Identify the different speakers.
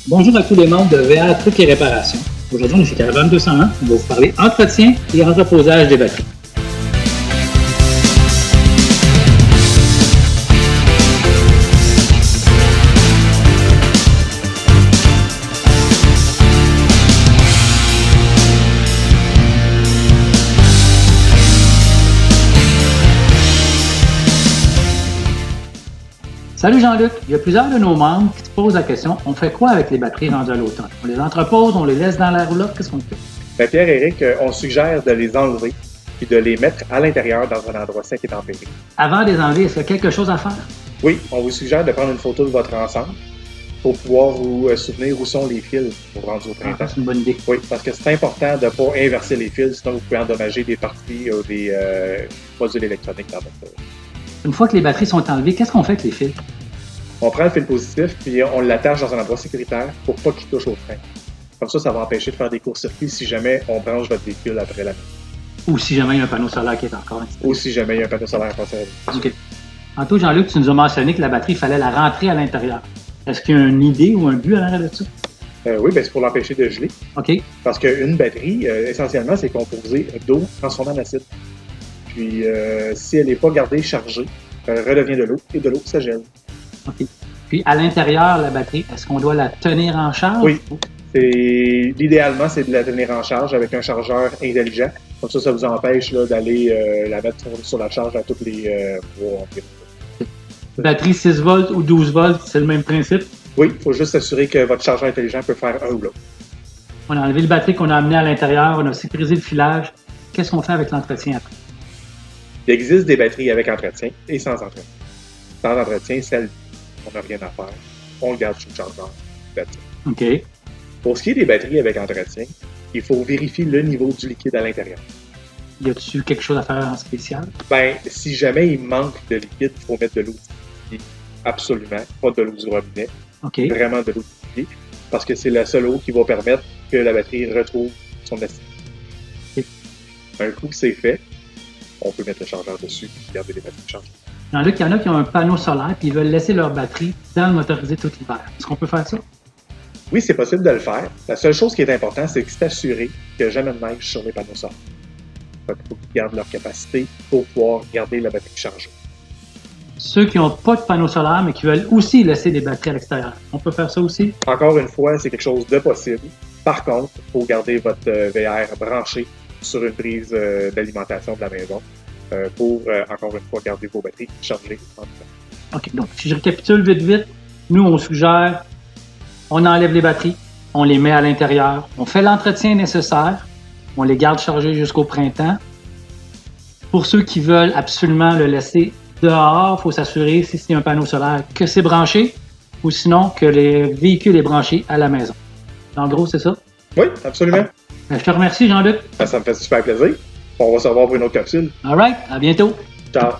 Speaker 1: Bonjour à tous les membres de VR Trucs et Réparations. Aujourd'hui, on est chez Caravane 201. On va vous parler entretien et entreposage des batteries. Salut Jean-Luc, il y a plusieurs de nos membres qui se posent la question, on fait quoi avec les batteries rendues à l'automne? On les entrepose, on les laisse dans la roulotte, qu'est-ce qu'on fait?
Speaker 2: Ben Pierre-Éric, on suggère de les enlever et de les mettre à l'intérieur dans un endroit sec et tempéré.
Speaker 1: Avant de les enlever, est-ce qu'il y a quelque chose à faire?
Speaker 2: Oui, on vous suggère de prendre une photo de votre ensemble pour pouvoir vous souvenir où sont les fils pour rendre au printemps.
Speaker 1: C'est une bonne idée.
Speaker 2: Oui, parce que c'est important de ne pas inverser les fils, sinon vous pouvez endommager des parties ou des modules électroniques dans votre...
Speaker 1: Une fois que les batteries sont enlevées, qu'est-ce qu'on fait avec les fils?
Speaker 2: On prend le fil positif puis on l'attache dans un endroit sécuritaire pour pas qu'il touche au frein. Comme ça va empêcher de faire des courts-circuits si jamais on branche votre véhicule après la nuit.
Speaker 1: Ou si jamais il y a un panneau solaire qui est encore installé.
Speaker 2: Ou si jamais il y a un panneau solaire passé.
Speaker 1: OK. Tantôt, Jean-Luc, tu nous as mentionné que la batterie, il fallait la rentrer à l'intérieur. Est-ce qu'il y a une idée ou un but à l'arrière de ça?
Speaker 2: Oui, ben c'est pour l'empêcher de geler.
Speaker 1: OK.
Speaker 2: Parce qu'une batterie, essentiellement, c'est composé d'eau transformée en acide. Puis, si elle n'est pas gardée chargée, elle redevient de l'eau, et de l'eau, ça gèle.
Speaker 1: OK. Puis, à l'intérieur, la batterie, est-ce qu'on doit la tenir en charge?
Speaker 2: Oui. Idéalement, c'est de la tenir en charge avec un chargeur intelligent. Comme ça vous empêche là, d'aller la mettre sur la charge à toutes les mois.
Speaker 1: Batterie 6 volts ou 12 volts, c'est le même principe?
Speaker 2: Oui, il faut juste s'assurer que votre chargeur intelligent peut faire un ou l'autre.
Speaker 1: On a enlevé le batterie qu'on a amené à l'intérieur, on a sécurisé le filage. Qu'est-ce qu'on fait avec l'entretien après?
Speaker 2: Il existe des batteries avec entretien et sans entretien. Sans entretien, celle on n'a rien à faire. On le garde sur le chargeur.
Speaker 1: OK.
Speaker 2: Pour ce qui est des batteries avec entretien, il faut vérifier le niveau du liquide à l'intérieur.
Speaker 1: Y a-t-il quelque chose à faire en spécial?
Speaker 2: Ben, si jamais il manque de liquide, il faut mettre de l'eau distillée. Absolument. Pas de l'eau du robinet.
Speaker 1: OK.
Speaker 2: Vraiment de l'eau distillée. Parce que c'est la seule eau qui va permettre que la batterie retrouve son acidité.
Speaker 1: OK.
Speaker 2: Un coup que c'est fait, on peut mettre le chargeur dessus et garder les batteries chargées.
Speaker 1: Jean-Luc, il y en a qui ont un panneau solaire et ils veulent laisser leur batterie dans le motorisé tout l'hiver. Est-ce qu'on peut faire ça?
Speaker 2: Oui, c'est possible de le faire. La seule chose qui est importante, c'est de s'assurer qu'il n'y a jamais de neige sur les panneaux solaires. Il faut qu'ils gardent leur capacité pour pouvoir garder la batterie chargée.
Speaker 1: Ceux qui n'ont pas de panneau solaire, mais qui veulent aussi laisser des batteries à l'extérieur, on peut faire ça aussi?
Speaker 2: Encore une fois, c'est quelque chose de possible. Par contre, il faut garder votre VR branché sur une prise d'alimentation de la maison pour, encore une fois, garder vos batteries chargées en temps.
Speaker 1: OK, donc si je récapitule vite, nous, on suggère, on enlève les batteries, on les met à l'intérieur, on fait l'entretien nécessaire, on les garde chargés jusqu'au printemps. Pour ceux qui veulent absolument le laisser dehors, il faut s'assurer, si c'est un panneau solaire, que c'est branché ou sinon que le véhicule est branché à la maison. En gros, c'est ça?
Speaker 2: Oui, absolument.
Speaker 1: Je te remercie, Jean-Luc.
Speaker 2: Ça me fait super plaisir. On va se revoir pour une autre capsule.
Speaker 1: All right, à bientôt.
Speaker 2: Ciao.